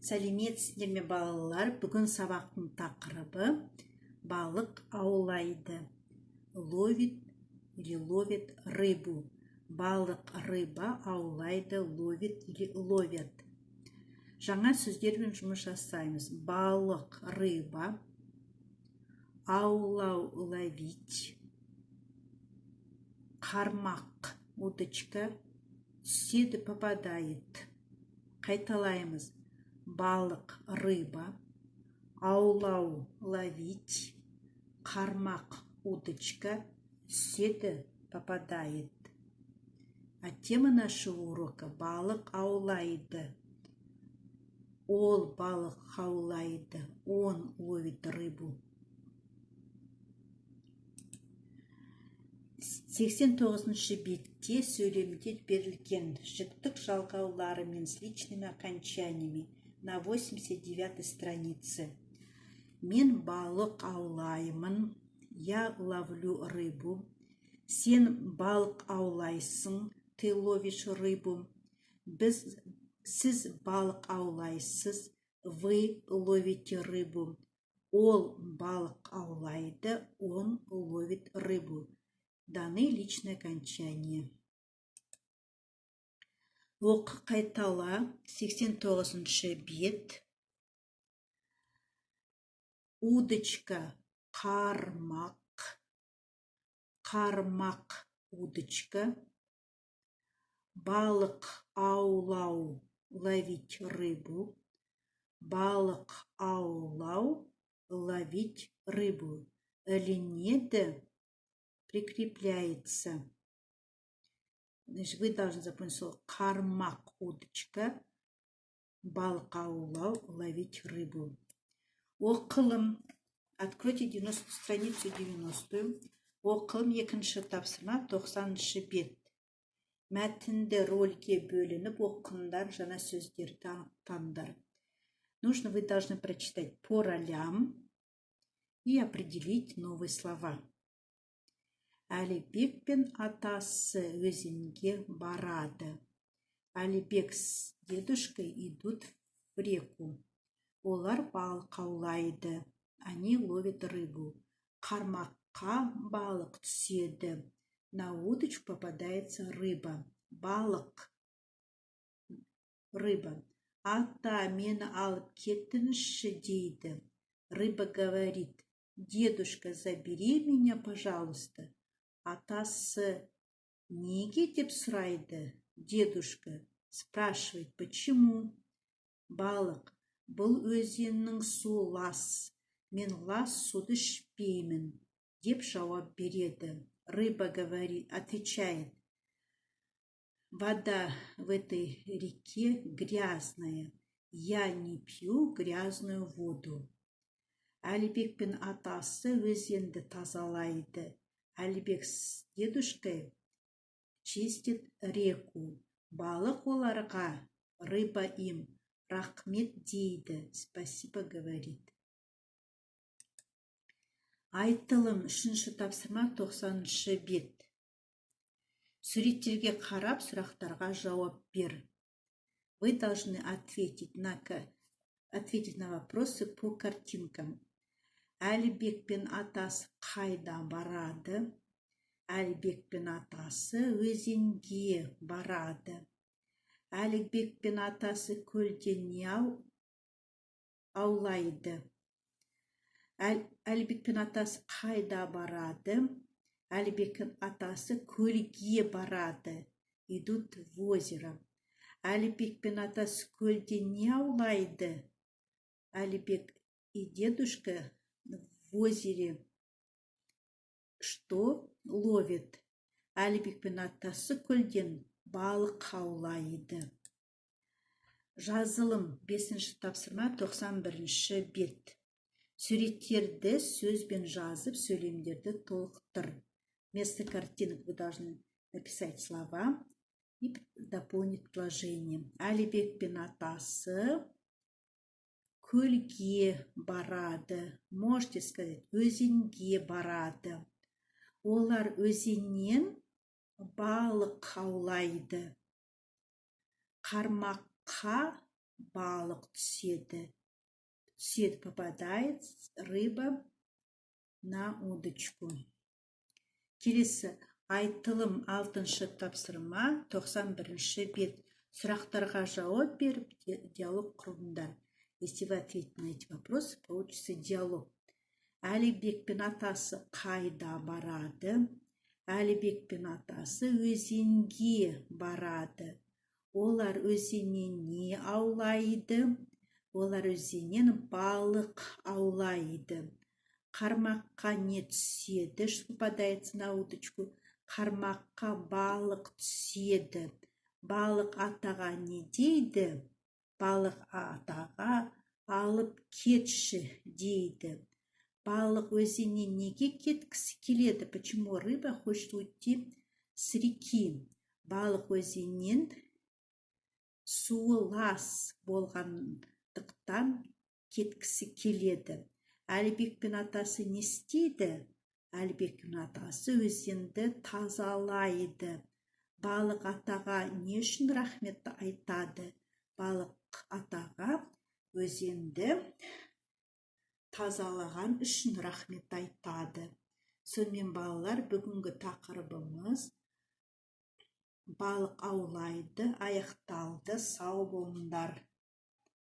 Сәлеметсіздер ме балалар? Бүгін сабақтың тақырыбы балық аулайды. Ловит или ловит рыбу. Балық рыба аулайды, ловит или ловят. Жаңа сөздермен жұмыс жасаймыз. Балық рыба, аулау ловить, қармақ удочка, түседі попадает. Қайталаймыз. Балық рыба, аулау ловить, қармақ удочка, түседі попадает. А тема нашего урока — балық аулайды. Ол балық аулайды, он ловит рыбу. 89-шы бетте сөйлемде берілген жіктік жалғауларымен с личными окончаниями на 89-й странице. Мен балық аулаймын, я ловлю рыбу. Сен балық аулайсың, ты ловишь рыбу. Сіз балық аулайсыз, вы ловите рыбу. Ол балық аулайды, он ловит рыбу. Даны личное окончание. Оқы қайтала, 89-шы бет. Удочка, қармақ, қармақ удочка. Балық аулау, ловить рыбу. Балық аулау, ловить рыбу. Ілінеді, прикрепляется. Значит, вы должны запомнить слово қармақ удочка, балық аулау, ловить рыбу. Оқылым. Откройте страницу 90-ю. Оқылым екінші тапсырма 90-шы бет. Мәтінді рольге бөлініп оқыңдар, жаңа сөздерді анықтаңдар. Вы должны прочитать по ролям и определить новые слова. Әлібек пен атасы өзенге барады. Әлібек с дедушкой идут в реку. Олар балық аулайды. Они ловят рыбу. Қармаққа балық түседі. На удочку попадается рыба. Балық. Рыба. Ата, мені алып кетіңізші дейді. Рыба говорит: дедушка, забери меня, пожалуйста. Атасы неге деп сұрайды. Дедушка спрашивает, почему. Балық: бұл өзеннің суы лас. Мен лас суды ішпеймін, деп жауап береді. Рыба отвечает: вода в этой реке грязная. Я не пью грязную воду. Әлібек пен атасы өзенді тазалайды. Әлібек с дедушкой чистит реку. Балық оларға, рыба им, рахмет дейді, спасибо говорит. Айтылым. Үшінші тапсырма 90-шы бет. Суреттерге қарап, сұрақтарға жауап бер. Вы должны ответить на вопросы по картинкам. Әлібек пен атасы қайда барады? Әлібек пен атасы өзенге барады. Әлібек пен атасы көлден не аулайды? Әлібек пен атасы қайда барады? Әлібек пен атасы көлге барады. Идут в озеро. Әлібек пен атасы көлден не аулайды? Әлібек и дедушка в озере что ловит? Әлібек пен атасы көлден балық аулайды. Жазылым. 5-ші тапсырма 91-ші бет. Суреттерді сөзбен жазып, сөйлемдерді толықтыр. Вместо картинок вы должны написать слова и дополнить предложение. Әлібек пен атасы көлге барады. Можете сказать, өзенге барады. Олар өзеннен балық аулайды. Қармаққа балық түседі. Попадает рыба на удочку. Келесі айтылым 6-шы тапсырма 91-ші бет. Сұрақтарға жауап беріп, диалог құрыңдар. Если вы ответите на эти вопросы, получится диалог. Әлібек пен атасы қайда барады? Әлібек пен атасы өзенге барады. Олар өзеннен не аулайды? Олар өзеннен балық аулайды. Қармаққа не түседі? Что попадается на удочку? Қармаққа балық түседі. Балық атаға не дейді? Балық атаға алып кетші дейді. Балық өзеннен неге кеткісі келеді? Почему рыба хочет уйти с реки? Балық өзеннен суы лас болғандықтан кеткісі келеді. Әлібек пен атасы не істейді? Әлібек пен атасы өзенді тазалайды. Балық атаға не үшін рахмет айтады? Балық атаға өзенді тазалаған үшін рахмет айтады. Сонымен балалар, бүгінгі тақырыбымыз балық аулайды аяқталды. Сау болыңдар.